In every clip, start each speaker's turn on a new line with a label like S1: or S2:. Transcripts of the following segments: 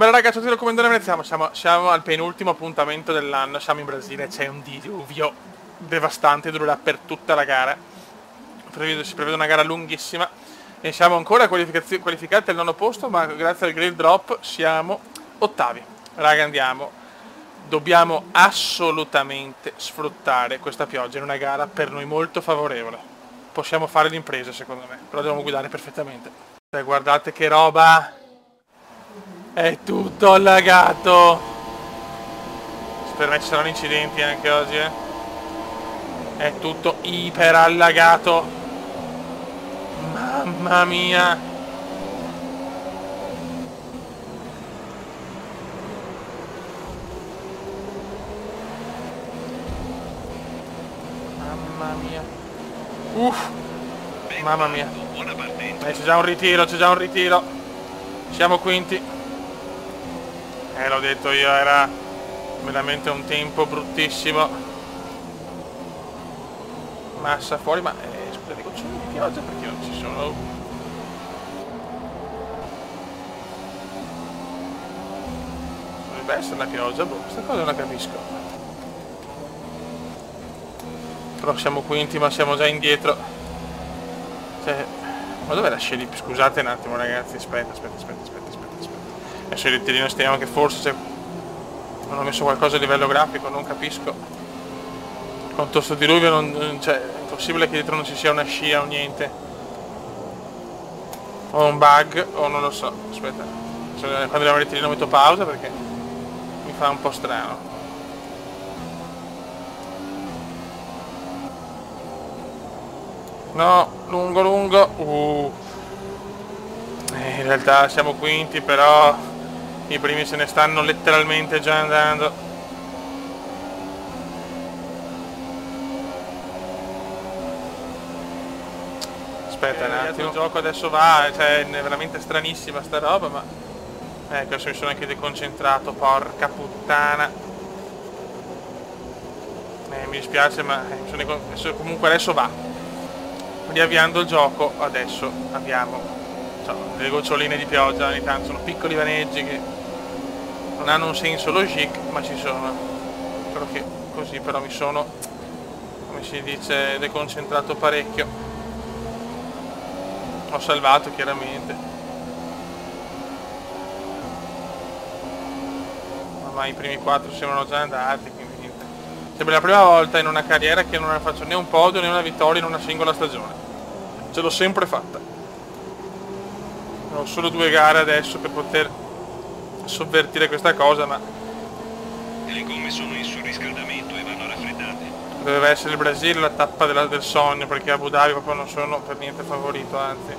S1: Bella ragazzi, ti raccomando, siamo al penultimo appuntamento dell'anno, siamo in Brasile, c'è un diluvio devastante, durerà per tutta la gara. Si prevede una gara lunghissima e siamo ancora qualificati al nono posto, ma grazie al grill drop siamo ottavi. Raga, andiamo. Dobbiamo assolutamente sfruttare questa pioggia in una gara per noi molto favorevole. Possiamo fare l'impresa secondo me, però dobbiamo guidare perfettamente. Guardate che roba! È tutto allagato. Spero che ci saranno incidenti anche oggi, È tutto iper allagato. Mamma mia. Mamma mia. Uff. Mamma mia. C'è già un ritiro, Siamo quinti. L'ho detto io, era veramente un tempo bruttissimo. Massa fuori, ma scusate, goccioli di pioggia perché non ci sono. Dovrebbe essere la pioggia, boh, questa cosa non la capisco. Però siamo quinti, ma siamo già indietro. Cioè, ma dov'è la scellip? Scusate un attimo ragazzi, aspetta. Adesso il rittirino stiamo che forse non ho messo qualcosa a livello grafico, non capisco. Con questo diluvio cioè, è impossibile che dietro non ci sia una scia o niente. O un bug, o non lo so. Aspetta. Quando arrivo il rittirino metto pausa perché mi fa un po' strano. No, lungo. In realtà siamo quinti, però i primi se ne stanno letteralmente già andando. Aspetta un attimo, il gioco adesso va, cioè è veramente stranissima sta roba, ma ecco, adesso mi sono anche deconcentrato, porca puttana. Mi dispiace, ma comunque adesso va. Riavviando il gioco, adesso abbiamo delle goccioline di pioggia, ogni tanto sono piccoli vaneggi che non hanno un senso logic, ma ci sono. Spero che così però mi sono, come si dice, deconcentrato parecchio. Ho salvato chiaramente. Ma i primi 4 sembrano già andati, quindi niente. Sembra la prima volta in una carriera che non faccio né un podio né una vittoria in una singola stagione. Ce l'ho sempre fatta. Ho solo 2 gare adesso per poter sovvertire questa cosa, ma
S2: le gomme sono in surriscaldamento e vanno raffreddate.
S1: Doveva essere il Brasile la tappa del sogno, perché Abu Dhabi proprio non sono per niente favorito, anzi.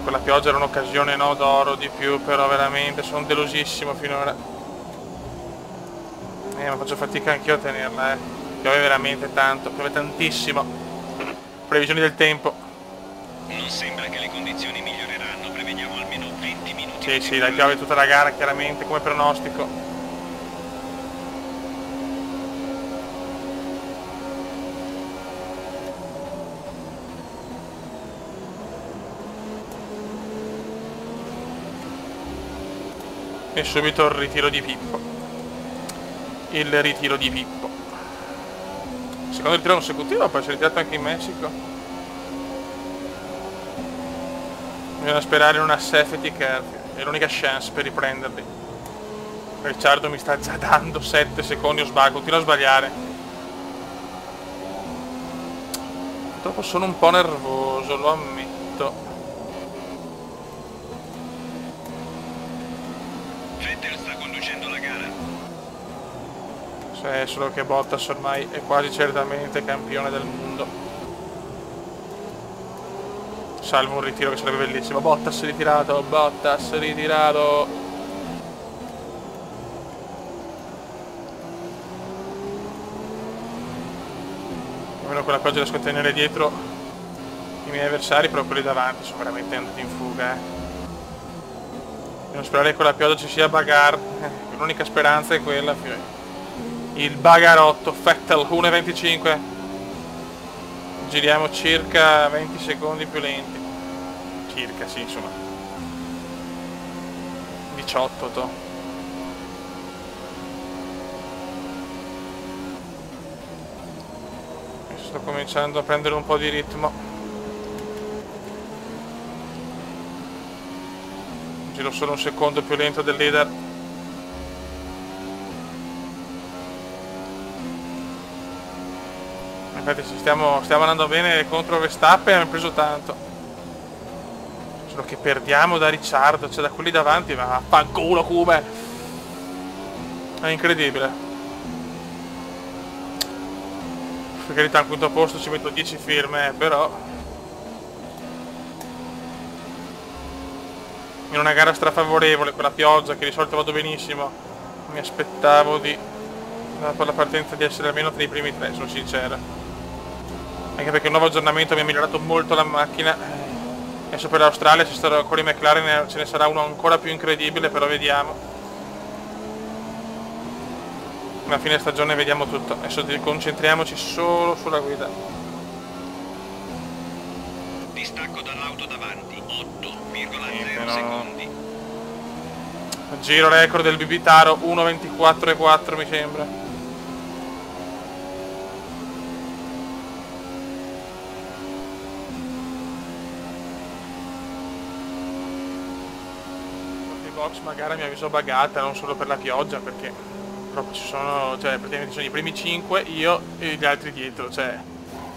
S1: Quella pioggia era un'occasione d'oro di più, però veramente sono delosissimo finora. Ma faccio fatica anch'io a tenerla, Piove veramente tanto, piove tantissimo. Previsioni del tempo.
S2: Non sembra che le condizioni miglioreranno, prevediamo almeno 20 minuti.
S1: Sì, la piove tutta la gara chiaramente come pronostico. E subito il ritiro di Pippo. Secondo ritiro consecutivo, poi si è ritirato anche in Messico. Bisogna sperare in una safety car, è l'unica chance per riprenderli. Ricciardo mi sta già dando 7 secondi, continuo a sbagliare. Purtroppo sono un po' nervoso, lo ammetto.
S2: Vettel sta conducendo la gara.
S1: Solo che Bottas ormai è quasi certamente campione del mondo. Salvo un ritiro che sarebbe bellissimo. Bottas ritirato. Almeno quella pioggia riesco a tenere dietro i miei avversari, però quelli davanti sono veramente andati in fuga. Devo sperare che con la pioggia ci sia bagarre. L'unica speranza è quella. Il bagarotto. Vettel 1,25. Giriamo circa 20 secondi più lenti. circa, sì, insomma. 18 to. Sto cominciando a prendere un po' di ritmo. Giro solo un secondo più lento del leader. Infatti stiamo andando bene contro Verstappen, abbiamo preso tanto. Solo che perdiamo da Ricciardo, cioè da quelli davanti, ma fanculo come. È incredibile. Per carità, al quinto posto ci metto 10 firme, però in una gara strafavorevole con la pioggia, che di solito vado benissimo, mi aspettavo dopo la partenza di essere almeno tra i primi tre, sono sincero. Anche perché il nuovo aggiornamento mi ha migliorato molto la macchina. Adesso per l'Australia ci sarà ancora i McLaren, ce ne sarà uno ancora più incredibile, però vediamo. Alla fine stagione vediamo tutto. Adesso concentriamoci solo sulla guida.
S2: Distacco dall'auto davanti, 8,0 secondi.
S1: Giro record del Bibitaro, 1.24.4 mi sembra. Il box magari mi avviso bagata, non solo per la pioggia, perché proprio ci sono, cioè praticamente sono i primi 5, io e gli altri dietro, cioè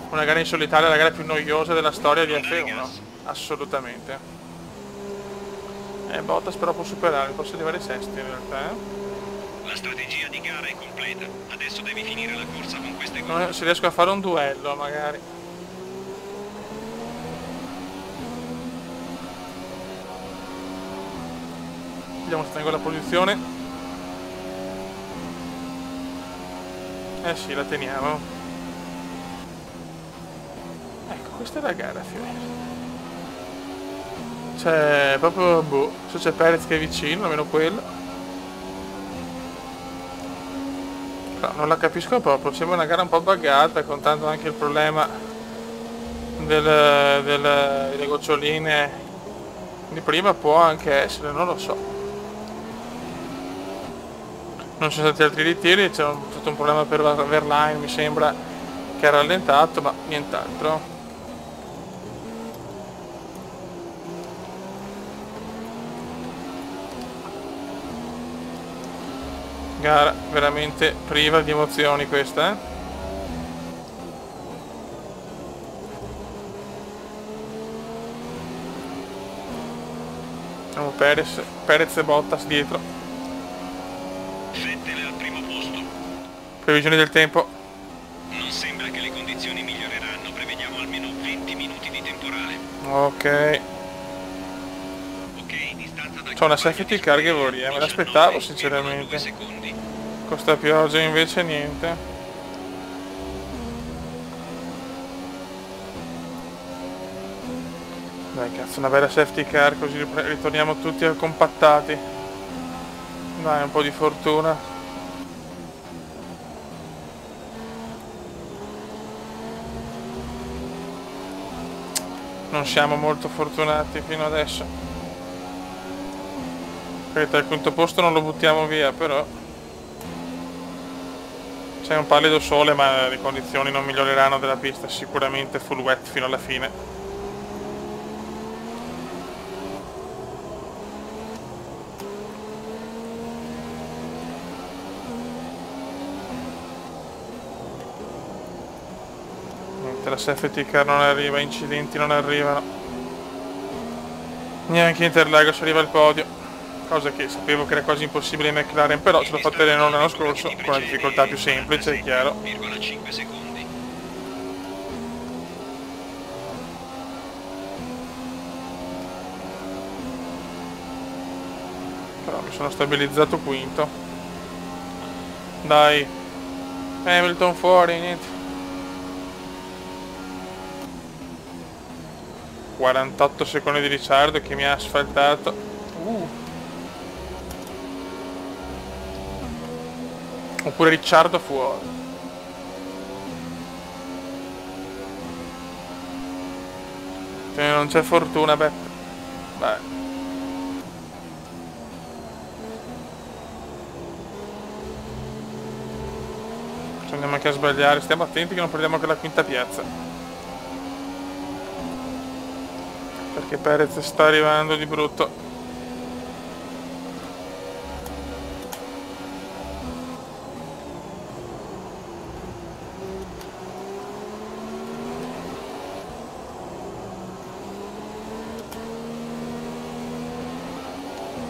S1: una gara in solitaria è la gara più noiosa della storia di F1, assolutamente. Bottas però può superare, posso arrivare sesto in realtà.
S2: La strategia di gara è completa, adesso devi finire la corsa con queste gomme.
S1: Non se riesco a fare un duello magari. Vediamo se tengo la posizione. Eh sì, la teniamo. Ecco, questa è la gara, fiore. Cioè, proprio, boh, se c'è Perez che è vicino, almeno quello. Però non la capisco proprio, sembra una gara un po' buggata, contando anche il problema delle goccioline di prima, può anche essere, non lo so. Non ci sono stati altri ritiri, c'è stato un problema per Verlaine, mi sembra, che ha rallentato, ma nient'altro. Gara veramente priva di emozioni questa, Abbiamo Perez e Bottas dietro.
S2: Vettel al primo posto.
S1: Previsioni del tempo.
S2: Non sembra che le condizioni miglioreranno, prevediamo almeno 20 minuti di temporale.
S1: Ok.
S2: Ok, distanza da...
S1: C'ho una safety car che vorrei, me l'aspettavo sinceramente. Con sta pioggia invece niente. Dai cazzo, una bella safety car così ritorniamo tutti compattati. Dai, un po' di fortuna. Non siamo molto fortunati fino adesso. Perché il quinto posto non lo buttiamo via, però c'è un pallido sole, ma le condizioni non miglioreranno della pista, sicuramente full wet fino alla fine. La safety car non arriva, incidenti non arrivano. Neanche Interlagos arriva al podio, cosa che sapevo che era quasi impossibile in McLaren, però ce l'ho fatta l'anno scorso con una difficoltà più semplice, è chiaro. Però mi sono stabilizzato quinto. Dai, Hamilton fuori, niente. 48 secondi di Ricciardo che mi ha asfaltato. Oppure Ricciardo fuori. Non c'è fortuna, Beppe. Beh. Ci andiamo anche a sbagliare, stiamo attenti che non perdiamo anche la quinta piazza. Perché Perez sta arrivando di brutto.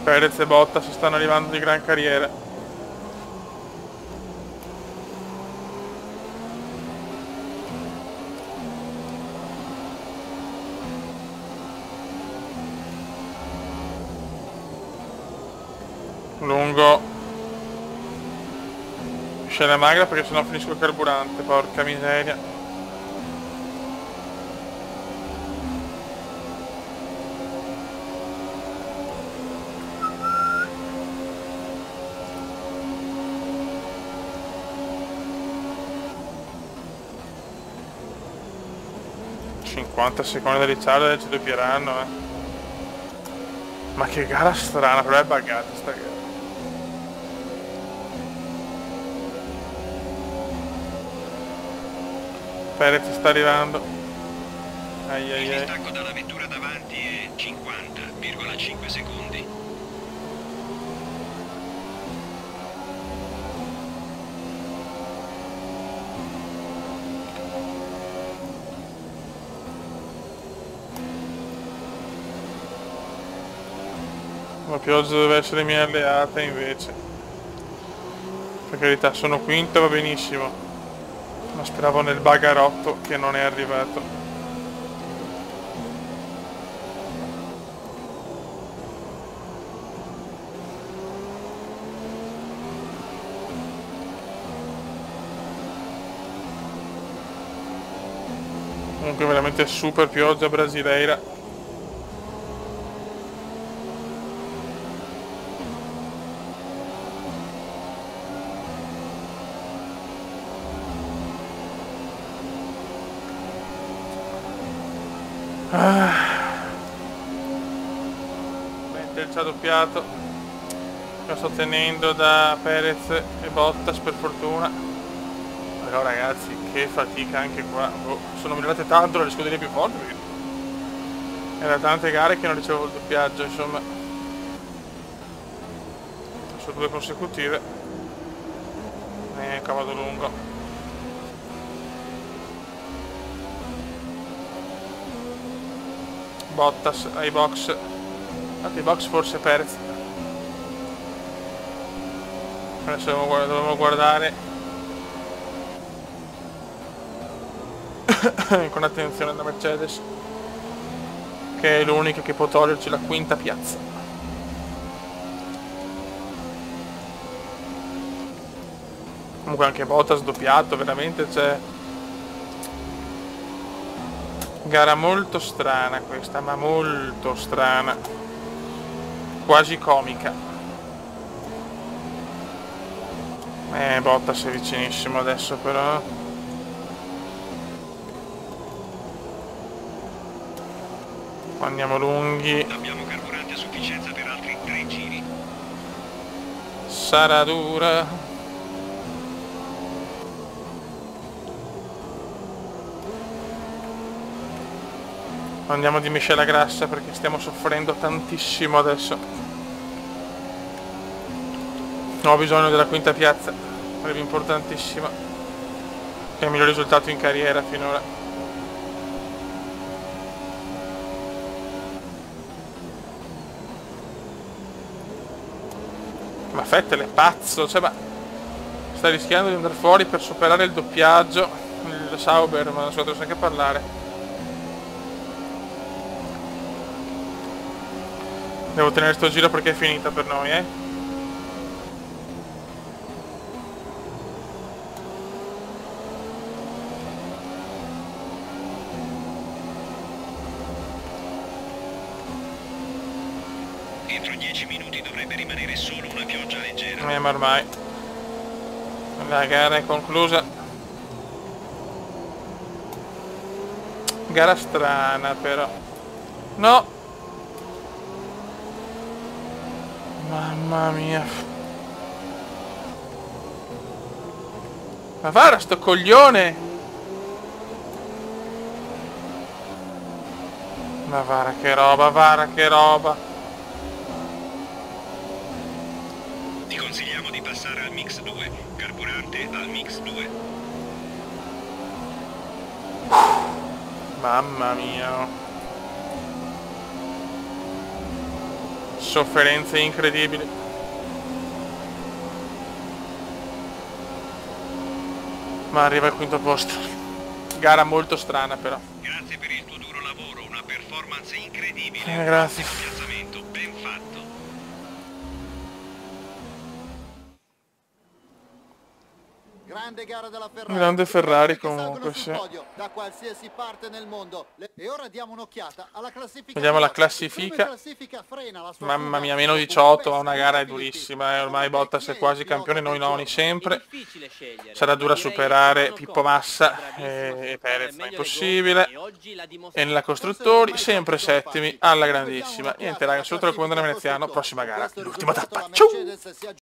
S1: Perez e Bottas stanno arrivando di gran carriera. Lungo. Scena magra perché sennò finisco il carburante, porca miseria. ...50 secondi di ritardo ci doppieranno, Ma che gara strana, però è buggata sta gara. Perez sta arrivando.
S2: Il distacco dalla vettura davanti è 50,5 secondi.
S1: La pioggia deve essere mia alleata invece. Per carità, sono quinto, va benissimo. Ma speravo nel bagarotto che non è arrivato. Comunque veramente super pioggia brasileira. Mentre ci ha doppiato, lo sto tenendo da Perez e Bottas per fortuna. Però ragazzi, che fatica anche qua. Sono migliorate tanto le scuderie più forti perché era tante gare che non ricevo il doppiaggio, insomma. Su 2 consecutive. Cavallo lungo. Bottas ai box. Ai box forse Perez. Adesso dobbiamo guardare con attenzione la Mercedes, che è l'unica che può toglierci la quinta piazza. Comunque anche Bottas doppiato, veramente c'è gara molto strana questa, ma molto strana, quasi comica. Bottas è vicinissimo adesso però. Andiamo lunghi.
S2: Abbiamo carburante a sufficienza per altri 3 giri.
S1: Sarà dura. Andiamo di miscela grassa perché stiamo soffrendo tantissimo adesso. Ho bisogno della quinta piazza, sarebbe importantissima. Che è il miglior risultato in carriera finora. Ma Vettel è pazzo, cioè, ma sta rischiando di andare fuori per superare il doppiaggio. Il Sauber, ma non so, devo neanche parlare. Devo tenere sto giro perché è finita per noi,
S2: Entro 10 minuti dovrebbe rimanere solo una pioggia leggera.
S1: Ma ormai la gara è conclusa. Gara strana però. No! Mamma mia. Ma guarda sto coglione. Ma guarda che roba, guarda che roba.
S2: Ti consigliamo di passare al mix 2. Carburante al mix 2.
S1: Mamma mia. Sofferenze incredibili. Ma arriva al quinto posto. Gara molto strana però.
S2: Grazie per il tuo duro lavoro, una performance incredibile.
S1: Grazie.
S2: Un ottimo piazzamento, ben fatto.
S3: Grande gara della Ferrari.
S1: Grande Ferrari
S3: Che salgono
S1: comunque,
S3: sul
S1: sì.
S3: podio da qualsiasi parte nel mondo. E ora diamo un'occhiata alla classifica.
S1: Vediamo la
S3: pilota.
S1: classifica.
S3: Come classifica frena la sua
S1: Mamma
S3: fuga
S1: mia, meno
S3: dopo
S1: 18,
S3: questa
S1: una gara è
S3: Filippi.
S1: durissima, ormai Bottas è quasi campione, noi noni sempre.
S4: Difficile scegliere.
S1: Sarà dura
S4: Direi
S1: superare
S4: Stefano
S1: Pippo
S4: Costa,
S1: Massa
S4: bravissimo a
S1: e
S4: sfruttare
S1: Perez,
S4: meglio
S1: ma
S4: le
S1: impossibile.
S4: gomme, e oggi l'ha dimostrato.
S1: E nella costruttori, sempre settimi alla grandissima. Niente raga, saluto dal comandante veneziano, prossima gara, l'ultima tappa. Ciao!